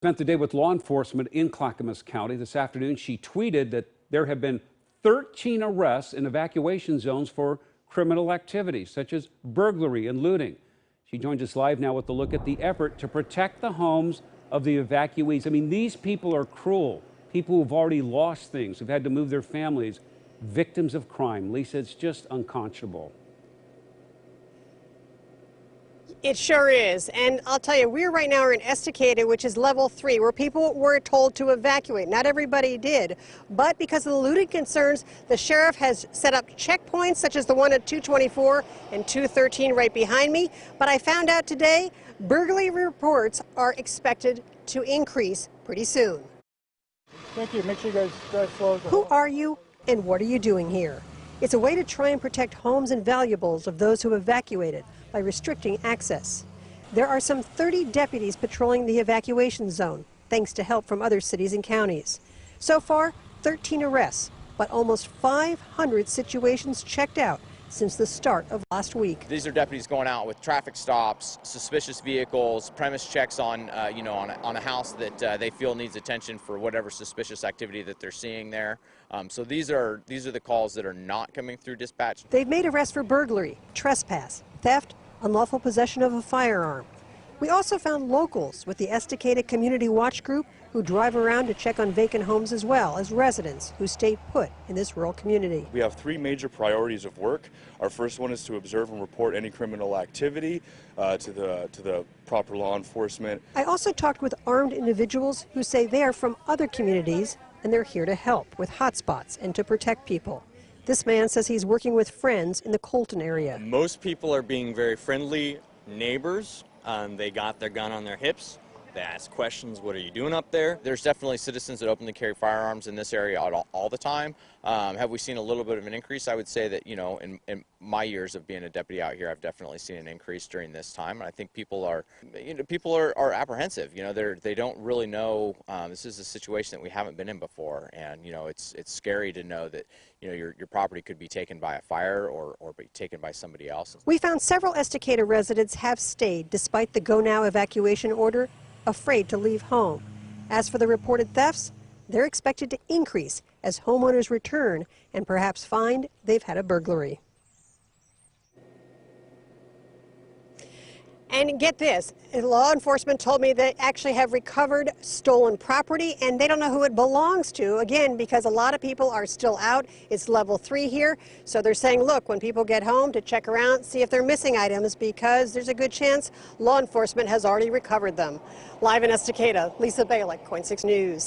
Spent the day with law enforcement in Clackamas County. This afternoon, she tweeted that there have been 13 arrests in evacuation zones for criminal activities, such as burglary and looting. She joins us live now with a look at the effort to protect the homes of the evacuees. I mean, these people are cruel. People who've already lost things, who've had to move their families, victims of crime. Lisa, it's just unconscionable. It sure is. And I'll tell you, we're right now in Estacada, which is level 3, where people were told to evacuate. Not everybody did. But because of the looting concerns, the sheriff has set up checkpoints, such as the one at 224 and 213 right behind me. But I found out today, burglary reports are expected to increase pretty soon. Thank you. Make sure you guys drive slow. Who are you and what are you doing here? It's a way to try and protect homes and valuables of those who evacuated by restricting access. There are some 30 deputies patrolling the evacuation zone, thanks to help from other cities and counties. So far, 13 arrests, but almost 500 situations checked out since the start of last week. These are deputies going out with traffic stops, suspicious vehicles, premise checks on a house that they feel needs attention for whatever suspicious activity that they're seeing there. So these are the calls that are not coming through dispatch. They've made arrests for burglary, trespass, theft, unlawful possession of a firearm. We also found locals with the Estacada Community Watch Group who drive around to check on vacant homes, as well as residents who stayed put in this rural community. We have 3 major priorities of work. Our first one is to observe and report any criminal activity to the proper law enforcement. I also talked with armed individuals who say they are from other communities and they're here to help with hotspots and to protect people. This man says he's working with friends in the Colton area. Most people are being very friendly neighbors. They got their gun on their hips. They ask questions, what are you doing up there? There's definitely citizens that openly carry firearms in this area all the time. Have we seen a little bit of an increase? I would say that, in my years of being a deputy out here, I've definitely seen an increase during this time. And I think people are apprehensive. They don't really know. This is a situation that we haven't been in before. And, it's scary to know that, your property could be taken by a fire or be taken by somebody else. We found several Estacada residents have stayed despite the go now evacuation order, afraid to leave home. As for the reported thefts, they're expected to increase as homeowners return and perhaps find they've had a burglary. And get this, law enforcement told me they actually have recovered stolen property and they don't know who it belongs to, again, because a lot of people are still out. It's level 3 here. So they're saying, look, when people get home to check around, see if they're missing items, because there's a good chance law enforcement has already recovered them. Live in Estacada, Lisa Balick, KOIN 6 News.